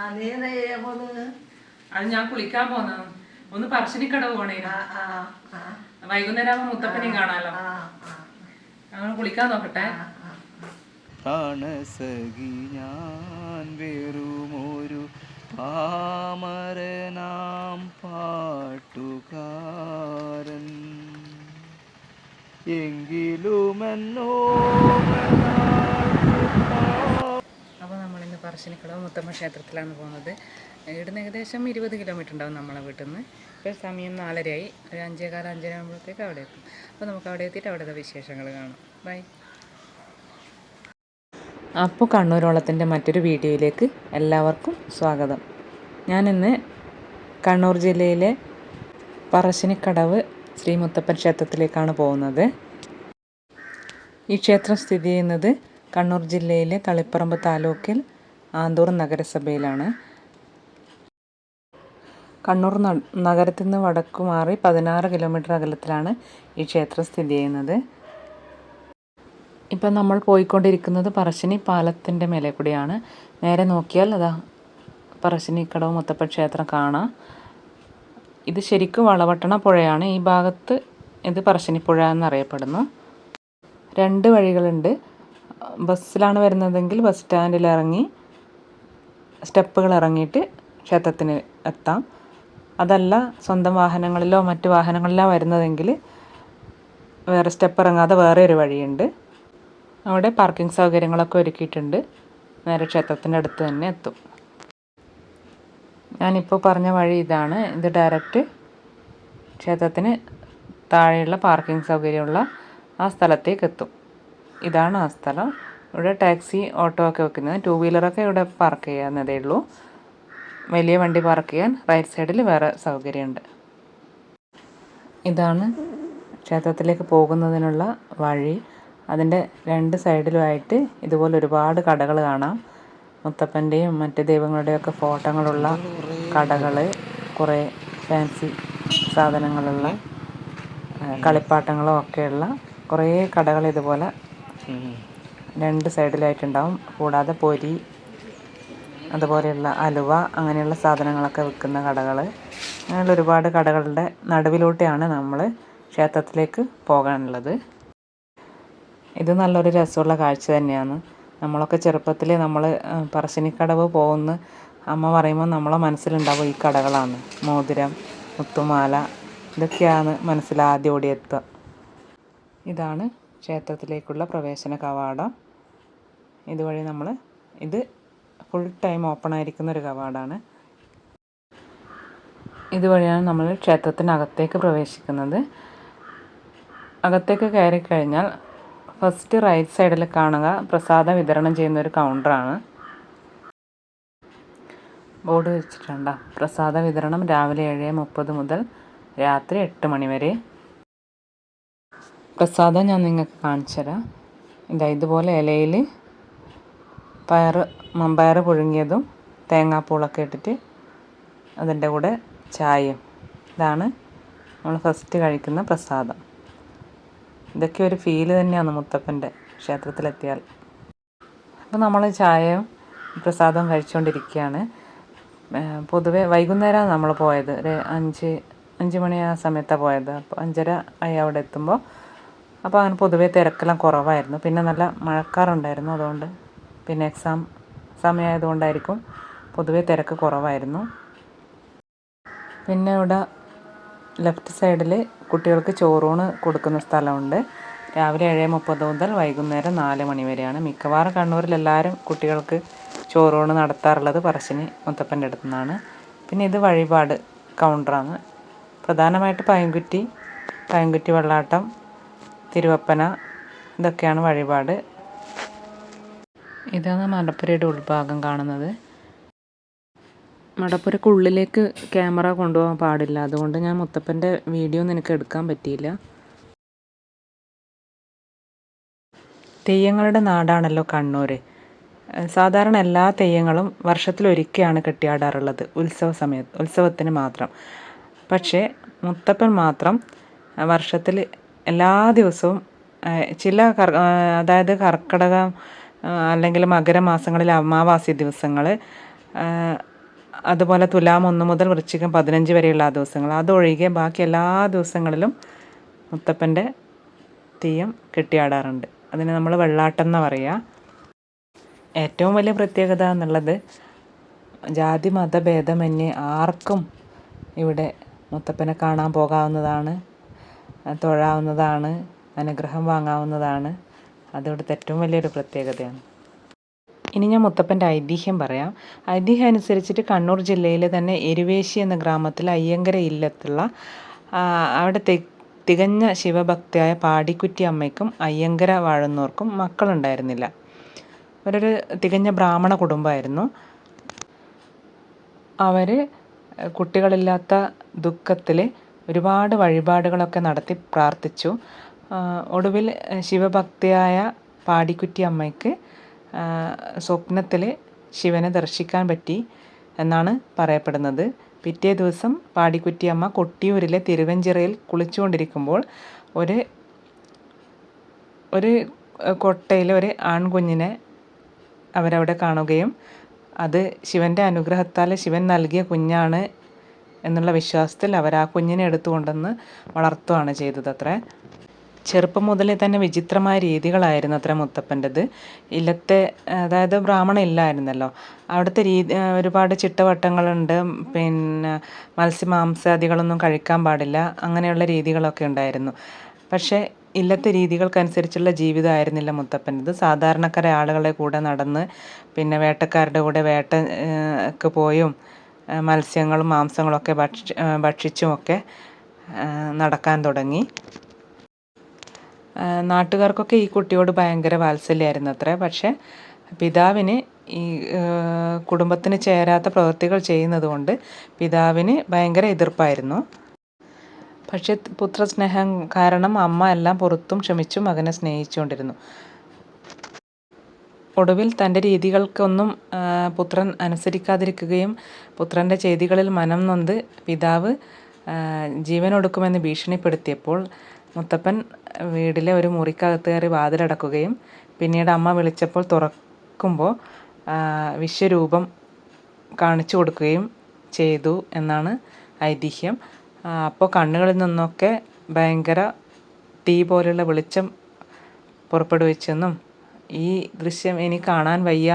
അത് ഞാൻ കുളിക്കാൻ പോന്ന ഒന്ന് പറശ്ശിനിക്കടവ് പോണേ. വൈകുന്നേരം ആവുമ്പോ മുത്തപ്പനെയും കാണാലോ. ഞങ്ങൾ കുളിക്കാൻ നോക്കട്ടെ. പ്രാണസഖി ഞാൻ വെറുമൊരു പാമരനാം പാട്ടുകാരൻ എങ്കിലുമെന്നോ. അപ്പോൾ നമ്മളിന്ന് പറശ്ശിനിക്കടവ് മുത്തമ്മ ക്ഷേത്രത്തിലാണ് പോകുന്നത്. ഇവിടുന്ന് ഏകദേശം 20 കിലോമീറ്റർ ഉണ്ടാവും നമ്മളെ വീട്ടിൽ നിന്ന്. ഇപ്പോൾ സമയം 4:30 ഒരു 5:15 5:30 ആകുമ്പോഴത്തേക്ക് അവിടെ എത്തും. അപ്പോൾ നമുക്ക് അവിടെ എത്തിയിട്ട് അവിടുത്തെ വിശേഷങ്ങൾ കാണാം. ബൈ. അപ്പോൾ കണ്ണൂരോളത്തിൻ്റെ മറ്റൊരു വീഡിയോയിലേക്ക് എല്ലാവർക്കും സ്വാഗതം. ഞാനിന്ന് കണ്ണൂർ ജില്ലയിലെ പറശ്ശിനിക്കടവ് ശ്രീ മുത്തപ്പൻ ക്ഷേത്രത്തിലേക്കാണ് പോകുന്നത്. ഈ ക്ഷേത്രം സ്ഥിതി ചെയ്യുന്നത് കണ്ണൂർ ജില്ലയിലെ തളിപ്പറമ്പ് താലൂക്കിൽ ആന്തൂർ നഗരസഭയിലാണ്. കണ്ണൂർ നഗരത്തിൽ നിന്ന് വടക്കു മാറി 16 കിലോമീറ്റർ അകലത്തിലാണ് ഈ ക്ഷേത്രം സ്ഥിതി ചെയ്യുന്നത്. ഇപ്പം നമ്മൾ പോയിക്കൊണ്ടിരിക്കുന്നത് പറശ്ശിനി പാലത്തിൻ്റെ മേലെ കൂടിയാണ്. നേരെ നോക്കിയാൽ അതാ പറശ്ശിനിക്കടവ് മുത്തപ്പൻ ക്ഷേത്രം കാണാം. ഇത് ശരിക്കും വളവട്ടണ പുഴയാണ്. ഈ ഭാഗത്ത് ഇത് പറശ്ശിനിപ്പുഴ എന്നറിയപ്പെടുന്നു. 2 വഴികളുണ്ട്. ബസ്സിലാണ് വരുന്നതെങ്കിൽ ബസ് സ്റ്റാൻഡിൽ ഇറങ്ങി സ്റ്റെപ്പുകൾ ഇറങ്ങിയിട്ട് ക്ഷേത്രത്തിന് എത്താം. അതല്ല സ്വന്തം വാഹനങ്ങളിലോ മറ്റു വാഹനങ്ങളിലോ വരുന്നതെങ്കിൽ വേറെ സ്റ്റെപ്പ് ഇറങ്ങാതെ വേറെ ഒരു വഴിയുണ്ട്. അവിടെ പാർക്കിംഗ് സൗകര്യങ്ങളൊക്കെ ഒരുക്കിയിട്ടുണ്ട്. നേരെ ക്ഷേത്രത്തിൻ്റെ അടുത്ത് തന്നെ എത്തും. ഞാനിപ്പോൾ പറഞ്ഞ വഴി ഇതാണ്. ഇത് ഡയറക്റ്റ് ക്ഷേത്രത്തിന് താഴെയുള്ള പാർക്കിംഗ് സൗകര്യമുള്ള ആ സ്ഥലത്തേക്ക് എത്തും. ഇതാണ് ആ സ്ഥലം. ഇവിടെ ടാക്സി ഓട്ടോ ഒക്കെ വെക്കുന്നത്. 2 വീലറൊക്കെ ഇവിടെ പാർക്ക് ചെയ്യാവുന്നതേ ഉള്ളൂ. വലിയ വണ്ടി പാർക്ക് ചെയ്യാൻ റൈറ്റ് സൈഡിൽ വേറെ സൗകര്യമുണ്ട്. ഇതാണ് ക്ഷേത്രത്തിലേക്ക് പോകുന്നതിനുള്ള വഴി. അതിൻ്റെ 2 സൈഡിലുമായിട്ട് ഇതുപോലെ ഒരുപാട് കടകൾ കാണാം. മുത്തപ്പൻ്റെയും മറ്റ് ദൈവങ്ങളുടെയൊക്കെ ഫോട്ടോകളുള്ള കടകൾ, കുറേ ഫാൻസി സാധനങ്ങളുള്ള കളിപ്പാട്ടങ്ങളും ഒക്കെയുള്ള കുറേ കടകൾ ഇതുപോലെ 2 സൈഡിലായിട്ടുണ്ടാവും. കൂടാതെ പൊരി, അതുപോലെയുള്ള അലുവ, അങ്ങനെയുള്ള സാധനങ്ങളൊക്കെ വിൽക്കുന്ന കടകൾ, അങ്ങനെയുള്ള ഒരുപാട് കടകളുടെ നടുവിലൂടെയാണ് നമ്മൾ ക്ഷേത്രത്തിലേക്ക് പോകാനുള്ളത്. ഇത് നല്ലൊരു രസമുള്ള കാഴ്ച തന്നെയാണ്. നമ്മളൊക്കെ ചെറുപ്പത്തിൽ നമ്മൾ പറശ്ശിനിക്കടവ് പോകുന്ന അമ്മ പറയുമ്പോൾ നമ്മളെ മനസ്സിലുണ്ടാവും ഈ കടകളാണ്. മോതിരം, മുത്തുമാല, ഇതൊക്കെയാണ് മനസ്സിൽ ആദ്യം ഓടിയെത്തുക. ഇതാണ് ക്ഷേത്രത്തിലേക്കുള്ള പ്രവേശന കവാടം. ഇതുവഴി ഇത് ഫുൾ ടൈം ഓപ്പൺ ആയിരിക്കുന്ന ഒരു കവാടമാണ്. ഇതുവഴിയാണ് നമ്മൾ ക്ഷേത്രത്തിനകത്തേക്ക് പ്രവേശിക്കുന്നത്. അകത്തേക്ക് കയറി കഴിഞ്ഞാൽ ഫസ്റ്റ് റൈറ്റ് സൈഡിൽ കാണുക പ്രസാദം വിതരണം ചെയ്യുന്ന ഒരു കൗണ്ടറാണ്. ബോർഡ് വെച്ചിട്ടുണ്ട്. പ്രസാദ വിതരണം രാവിലെ 7:30 മുതൽ രാത്രി 8 മണി വരെ. പ്രസാദം ഞാൻ നിങ്ങൾക്ക് കാണിച്ചു തരാം. ഇതുപോലെ ഇലയിൽ മമ്പയർ പുഴുങ്ങിയതും തേങ്ങാപ്പൂളൊക്കെ ഇട്ടിട്ട് അതിൻ്റെ കൂടെ ചായയും. ഇതാണ് നമ്മൾ ഫസ്റ്റ് കഴിക്കുന്ന പ്രസാദം. ഇതൊക്കെ ഒരു ഫീല് തന്നെയാണ് മുത്തപ്പൻ്റെ ക്ഷേത്രത്തിലെത്തിയാൽ. അപ്പോൾ നമ്മൾ ചായയും പ്രസാദവും കഴിച്ചുകൊണ്ടിരിക്കുകയാണ്. പൊതുവെ വൈകുന്നേരമാണ് നമ്മൾ പോയത്. ഒരു 5 മണി ആ സമയത്താണ് പോയത്. അപ്പോൾ 5:30 ആയി അവിടെ എത്തുമ്പോൾ. അപ്പോൾ അങ്ങനെ പൊതുവെ തിരക്കെല്ലാം കുറവായിരുന്നു. പിന്നെ നല്ല മഴക്കാറുണ്ടായിരുന്നു. അതുകൊണ്ട് പിന്നെ എക്സാം സമയമായതുകൊണ്ടായിരിക്കും പൊതുവെ തിരക്ക് കുറവായിരുന്നു. പിന്നെ ഇവിടെ ലെഫ്റ്റ് സൈഡിൽ കുട്ടികൾക്ക് ചോറൂണ് കൊടുക്കുന്ന സ്ഥലമുണ്ട്. രാവിലെ 7:30 മുതൽ വൈകുന്നേരം 4 മണി വരെയാണ്. മിക്കവാറും കണ്ണൂരിൽ എല്ലാവരും കുട്ടികൾക്ക് ചോറൂണ് നടത്താറുള്ളത് പറശ്ശിനി മുത്തപ്പൻ്റെ അടുത്തു നിന്നാണ്. പിന്നെ ഇത് വഴിപാട് കൗണ്ടറാണ്. പ്രധാനമായിട്ട് പയങ്കുറ്റി വെള്ളാട്ടം, തിരുവപ്പന, ഇതൊക്കെയാണ് വഴിപാട്. ഇതാണ് മടപ്പുരയുടെ ഉൾഭാഗം കാണുന്നത്. മടപ്പുരക്കുള്ളിലേക്ക് ക്യാമറ കൊണ്ടുപോകാൻ പാടില്ല. അതുകൊണ്ട് ഞാൻ മുത്തപ്പൻ്റെ വീഡിയോ നിനക്ക് എടുക്കാൻ പറ്റിയില്ല. തെയ്യങ്ങളുടെ നാടാണല്ലോ കണ്ണൂർ. സാധാരണ എല്ലാ തെയ്യങ്ങളും വർഷത്തിലൊരിക്കലാണ് കെട്ടിയാടാറുള്ളത്, ഉത്സവത്തിന് മാത്രം. പക്ഷേ മുത്തപ്പൻ മാത്രം വർഷത്തിൽ എല്ലാ ദിവസവും അതായത് കർക്കിടകം അല്ലെങ്കിൽ മകരമാസങ്ങളിൽ അമാവാസി ദിവസങ്ങൾ അതുപോലെ തുലാം 1 മുതൽ വൃശ്ചികം 15 വരെയുള്ള ആ ദിവസങ്ങൾ, അതൊഴികെ ബാക്കി എല്ലാ ദിവസങ്ങളിലും മുത്തപ്പൻ്റെ തെയ്യം കെട്ടിയാടാറുണ്ട്. അതിന് നമ്മൾ വെള്ളാട്ടം എന്ന് പറയുക. ഏറ്റവും വലിയ പ്രത്യേകത എന്നുള്ളത് ജാതി മതഭേദമന്യേ ആർക്കും ഇവിടെ മുത്തപ്പനെ കാണാൻ പോകാവുന്നതാണ്, തൊഴാവുന്നതാണ്, അനുഗ്രഹം വാങ്ങാവുന്നതാണ്. അതിവിടുത്തെ ഏറ്റവും വലിയൊരു പ്രത്യേകതയാണ്. ഇനി ഞാൻ മുത്തപ്പൻ്റെ ഐതിഹ്യം പറയാം. ഐതിഹ്യം അനുസരിച്ചിട്ട് കണ്ണൂർ ജില്ലയിലെ തന്നെ എരുവേശി എന്ന ഗ്രാമത്തിൽ അയ്യങ്കര ഇല്ലത്തുള്ള അവിടെ തികഞ്ഞ ശിവഭക്തിയായ പാടിക്കുറ്റി അമ്മയ്ക്കും അയ്യങ്കര വാഴുന്നവർക്കും മക്കളുണ്ടായിരുന്നില്ല. അവരൊരു തികഞ്ഞ ബ്രാഹ്മണ കുടുംബമായിരുന്നു. അവർ കുട്ടികളില്ലാത്ത ദുഃഖത്തിൽ ഒരുപാട് വഴിപാടുകളൊക്കെ നടത്തി പ്രാർത്ഥിച്ചു. ഒടുവിൽ ശിവഭക്തിയായ പാടിക്കുറ്റി അമ്മയ്ക്ക് സ്വപ്നത്തിൽ ശിവനെ ദർശിക്കാൻ പറ്റി എന്നാണ് പറയപ്പെടുന്നത്. പിറ്റേ ദിവസം പാടിക്കുറ്റിയമ്മ കൊട്ടിയൂരിലെ തിരുവഞ്ചിറയിൽ കുളിച്ചുകൊണ്ടിരിക്കുമ്പോൾ ഒരു കൊട്ടയിൽ ഒരു ആൺകുഞ്ഞിനെ അവരവിടെ കാണുകയും അത് ശിവൻ്റെ അനുഗ്രഹത്താൽ ശിവൻ നൽകിയ കുഞ്ഞാണ് എന്നുള്ള വിശ്വാസത്തിൽ അവർ ആ കുഞ്ഞിനെ എടുത്തുകൊണ്ടുവന്ന് വളർത്തുകയാണ് ചെയ്തത്. ചെറുപ്പം മുതലേ തന്നെ വിചിത്രമായ രീതികളായിരുന്നു അത്ര മുത്തപ്പൻ്റെത്. ഇല്ലത്തെ, അതായത് ബ്രാഹ്മണ ഇല്ലായിരുന്നല്ലോ, അവിടുത്തെ ഒരുപാട് ചിട്ടവട്ടങ്ങളുണ്ട്. പിന്നെ മത്സ്യമാംസാദികളൊന്നും കഴിക്കാൻ പാടില്ല, അങ്ങനെയുള്ള രീതികളൊക്കെ ഉണ്ടായിരുന്നു. പക്ഷേ ഇല്ലത്തെ രീതികൾക്കനുസരിച്ചുള്ള ജീവിതമായിരുന്നില്ല മുത്തപ്പൻ്റെത്. സാധാരണക്കാരെ ആളുകളെ കൂടെ നടന്ന്, പിന്നെ വേട്ടക്കാരുടെ കൂടെ വേട്ടക്ക് പോയും മത്സ്യങ്ങളും മാംസങ്ങളൊക്കെ ഭക്ഷിച്ചുമൊക്കെ നടക്കാൻ തുടങ്ങി. നാട്ടുകാർക്കൊക്കെ ഈ കുട്ടിയോട് ഭയങ്കര വാത്സല്യമായിരുന്നു പക്ഷേ പിതാവിന് ഈ കുടുംബത്തിന് ചേരാത്ത പ്രവൃത്തികൾ ചെയ്യുന്നത് കൊണ്ട് പിതാവിന് ഭയങ്കര എതിർപ്പായിരുന്നു. പക്ഷേ പുത്രസ്നേഹം കാരണം അമ്മ എല്ലാം പുറത്തും ക്ഷമിച്ചും മകനെ സ്നേഹിച്ചുകൊണ്ടിരുന്നു. ഒടുവിൽ തൻ്റെ രീതികൾക്കൊന്നും പുത്രൻ അനുസരിക്കാതിരിക്കുകയും പുത്രൻ്റെ ചെയ്തികളിൽ മനം നൊന്ത് പിതാവ് ജീവനൊടുക്കുമെന്ന് ഭീഷണിപ്പെടുത്തിയപ്പോൾ മുത്തപ്പൻ വീട്ടിലെ ഒരു മുറിക്കകത്ത് കയറി വാതിലടക്കുകയും പിന്നീട് അമ്മ വിളിച്ചപ്പോൾ തുറക്കുമ്പോൾ വിശ്വരൂപം കാണിച്ചു കൊടുക്കുകയും ചെയ്തു എന്നാണ് ഐതിഹ്യം. അപ്പോൾ കണ്ണുകളിൽ നിന്നൊക്കെ ഭയങ്കര തീ പോലുള്ള വെളിച്ചം പുറപ്പെടുവിച്ചെന്നും ഈ ദൃശ്യം ഇനി കാണാൻ വയ്യ,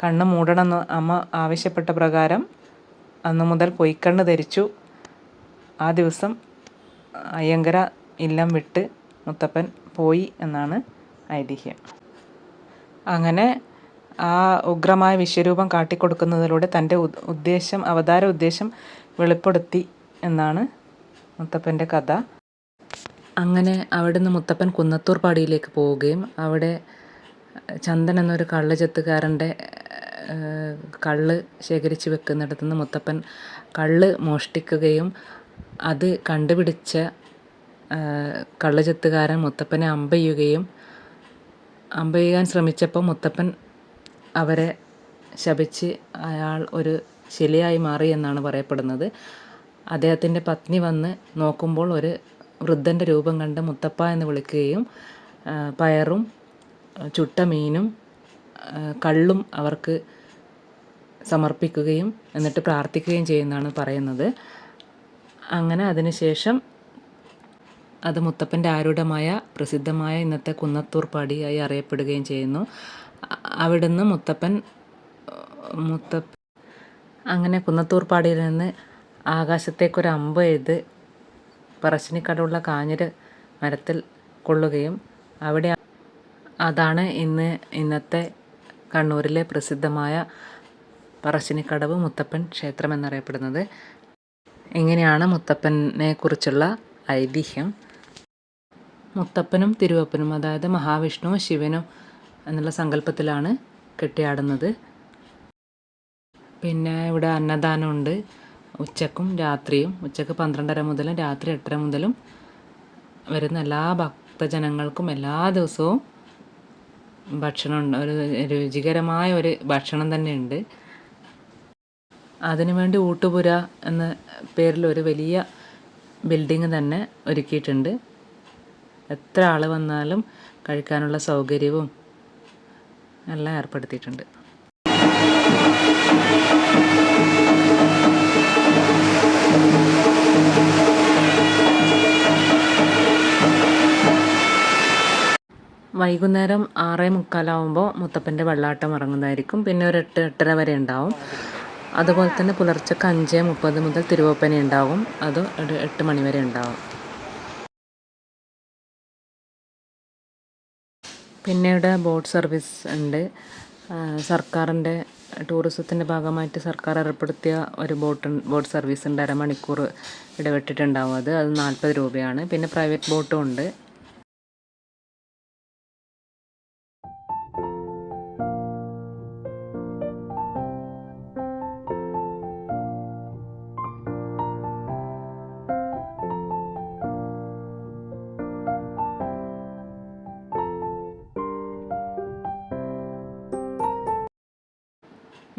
കണ്ണ് മൂടണമെന്ന് അമ്മ ആവശ്യപ്പെട്ട പ്രകാരം അന്നു മുതൽ പൊയ്ക്കണ്ണ് ധരിച്ചു. ആ ദിവസം അയ്യങ്കര ഇല്ലം വിട്ട് മുത്തപ്പൻ പോയി എന്നാണ് ഐതിഹ്യം. അങ്ങനെ ആ ഉഗ്രമായ വിശ്വരൂപം കാട്ടിക്കൊടുക്കുന്നതിലൂടെ തൻ്റെ അവതാര ഉദ്ദേശം വെളിപ്പെടുത്തി എന്നാണ് മുത്തപ്പൻ്റെ കഥ. അങ്ങനെ അവിടുന്ന് മുത്തപ്പൻ കുന്നത്തൂർ പാടിയിലേക്ക് പോവുകയും അവിടെ ചന്ദൻ എന്നൊരു കള്ളുചെത്തുകാരൻ്റെ കള്ള് ശേഖരിച്ച് വെക്കുന്നിടത്തുനിന്ന് മുത്തപ്പൻ കള്ള് മോഷ്ടിക്കുകയും അത് കണ്ടുപിടിച്ച കള്ളുചെത്തുകാരൻ മുത്തപ്പനെ അമ്പെയ്യാൻ ശ്രമിച്ചപ്പോൾ മുത്തപ്പൻ അവരെ ശപിച്ച് അയാൾ ഒരു ശിലയായി മാറി എന്നാണ് പറയപ്പെടുന്നത്. അദ്ദേഹത്തിൻ്റെ പത്നി വന്ന് നോക്കുമ്പോൾ ഒരു വൃദ്ധൻ്റെ രൂപം കണ്ട് മുത്തപ്പ എന്ന് വിളിക്കുകയും പയറും ചുട്ട മീനും കള്ളും അവർക്ക് സമർപ്പിക്കുകയും എന്നിട്ട് പ്രാർത്ഥിക്കുകയും ചെയ്യുന്നതാണ് പറയുന്നത്. അങ്ങനെ അതിനുശേഷം അത് മുത്തപ്പൻ്റെ ആരൂഢമായ പ്രസിദ്ധമായ ഇന്നത്തെ കുന്നത്തൂർ പാടിയായി അറിയപ്പെടുകയും ചെയ്യുന്നു. അവിടുന്ന് അങ്ങനെ കുന്നത്തൂർ പാടിയിൽ നിന്ന് ആകാശത്തേക്കൊരു അമ്പ് എഴുത് പറശ്ശിനിക്കടവുള്ള കാഞ്ഞിര മരത്തിൽ കൊള്ളുകയും അതാണ് ഇന്നത്തെ കണ്ണൂരിലെ പ്രസിദ്ധമായ പറശ്ശിനിക്കടവ് മുത്തപ്പൻ ക്ഷേത്രം എന്നറിയപ്പെടുന്നത്. ഇങ്ങനെയാണ് മുത്തപ്പനെ കുറിച്ചുള്ള ഐതിഹ്യം. മുത്തപ്പനും തിരുവപ്പനും, അതായത് മഹാവിഷ്ണുവും ശിവനും എന്നുള്ള സങ്കല്പത്തിലാണ് കെട്ടിയാടുന്നത്. പിന്നെ ഇവിടെ അന്നദാനമുണ്ട് ഉച്ചക്കും രാത്രിയും. ഉച്ചക്ക് 12:30 മുതലും രാത്രി 8:30 മുതലും വരുന്ന എല്ലാ ഭക്തജനങ്ങൾക്കും എല്ലാ ദിവസവും ഭക്ഷണമുണ്ട്. ഒരു രുചികരമായ ഒരു ഭക്ഷണം തന്നെയുണ്ട്. അതിനുവേണ്ടി ഊട്ടുപുര എന്ന പേരിൽ ഒരു വലിയ ബിൽഡിങ് തന്നെ ഒരുക്കിയിട്ടുണ്ട്. എത്ര ആൾ വന്നാലും കഴിക്കാനുള്ള സൗകര്യവും എല്ലാം ഏർപ്പെടുത്തിയിട്ടുണ്ട്. വൈകുന്നേരം 6:45 മുത്തപ്പൻ്റെ വെള്ളാട്ടം ഇറങ്ങുന്നതായിരിക്കും. പിന്നെ ഒരു 8-8:30 വരെ ഉണ്ടാവും. അതുപോലെ തന്നെ പുലർച്ചക്ക് 5:30 മുതൽ തിരുവപ്പന ഉണ്ടാവും. അത് ഒരു 8 മണി വരെ ഉണ്ടാവും. പിന്നെ ഇവിടെ ബോട്ട് സർവീസ് ഉണ്ട്. സർക്കാരിൻ്റെ ടൂറിസത്തിൻ്റെ ഭാഗമായിട്ട് സർക്കാർ ഏർപ്പെടുത്തിയ ഒരു ബോട്ട് സർവീസ് ഉണ്ട്. അരമണിക്കൂർ ഇടവിട്ടിട്ടുണ്ടാവും. അത് 40 രൂപയാണ്. പിന്നെ പ്രൈവറ്റ് ബോട്ടും ഉണ്ട്.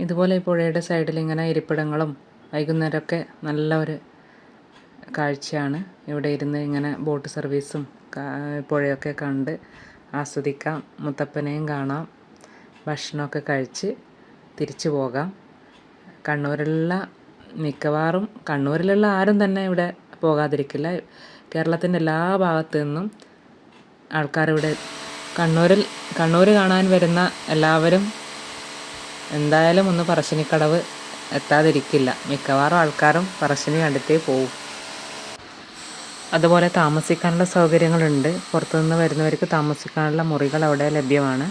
ഇതുപോലെ ഈ പുഴയുടെ സൈഡിൽ ഇങ്ങനെ ഇരിപ്പിടങ്ങളും വൈകുന്നേരമൊക്കെ നല്ല ഒരു കാഴ്ചയാണ്. ഇവിടെ ഇരുന്ന് ഇങ്ങനെ ബോട്ട് സർവീസും പുഴയൊക്കെ കണ്ട് ആസ്വദിക്കാം. മുത്തപ്പനെയും കാണാം. ഭക്ഷണമൊക്കെ കഴിച്ച് തിരിച്ചു പോകാം. കണ്ണൂരിലുള്ള ആരും തന്നെ ഇവിടെ പോകാതിരിക്കില്ല. കേരളത്തിൻ്റെ എല്ലാ ഭാഗത്തു നിന്നും ആൾക്കാരിവിടെ കണ്ണൂർ കാണാൻ വരുന്ന എല്ലാവരും എന്തായാലും ഒന്ന് പറശ്ശിനിക്കടവ് എത്താതിരിക്കില്ല. മിക്കവാറും ആൾക്കാരും പറശ്ശിനി കണ്ടിട്ടേ പോവും. അതുപോലെ താമസിക്കാനുള്ള സൗകര്യങ്ങളുണ്ട്. പുറത്തുനിന്ന് വരുന്നവർക്ക് താമസിക്കാനുള്ള മുറികൾ അവിടെ ലഭ്യമാണ്.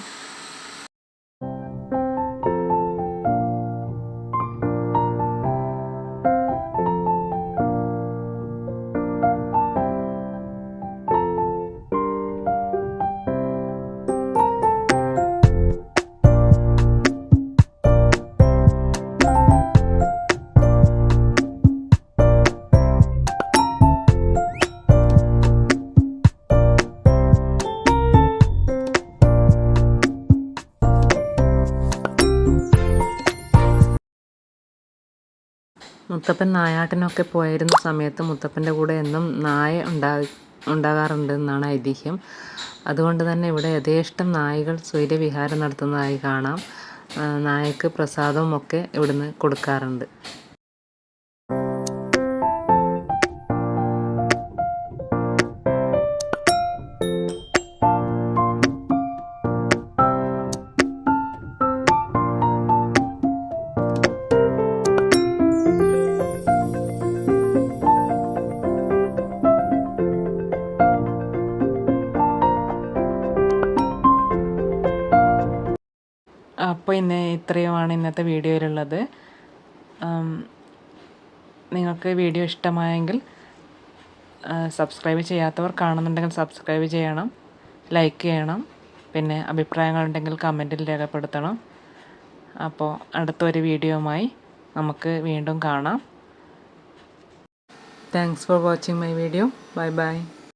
മുത്തപ്പൻ നായാട്ടിനൊക്കെ പോയിരുന്ന സമയത്ത് മുത്തപ്പൻ്റെ കൂടെ എന്നും നായ ഉണ്ടാകാറുണ്ടെന്നാണ് ഐതിഹ്യം. അതുകൊണ്ട് തന്നെ ഇവിടെ യഥേഷ്ടം നായകൾ സ്വൈരവിഹാരം നടത്തുന്നതായി കാണാം. നായക്ക് പ്രസാദവും ഒക്കെ ഇവിടുന്ന് കൊടുക്കാറുണ്ട്. അപ്പോൾ ഇത്രയുമാണ് ഇന്നത്തെ വീഡിയോയിലുള്ളത്. നിങ്ങൾക്ക് വീഡിയോ ഇഷ്ടമായെങ്കിൽ സബ്സ്ക്രൈബ് ചെയ്യാത്തവർ കാണുന്നുണ്ടെങ്കിൽ സബ്സ്ക്രൈബ് ചെയ്യണം, ലൈക്ക് ചെയ്യണം. പിന്നെ അഭിപ്രായങ്ങളുണ്ടെങ്കിൽ കമൻറ്റിൽ രേഖപ്പെടുത്തണം. അപ്പോൾ അടുത്തൊരു വീഡിയോയുമായി നമുക്ക് വീണ്ടും കാണാം. Thanks for watching my video. Bye bye.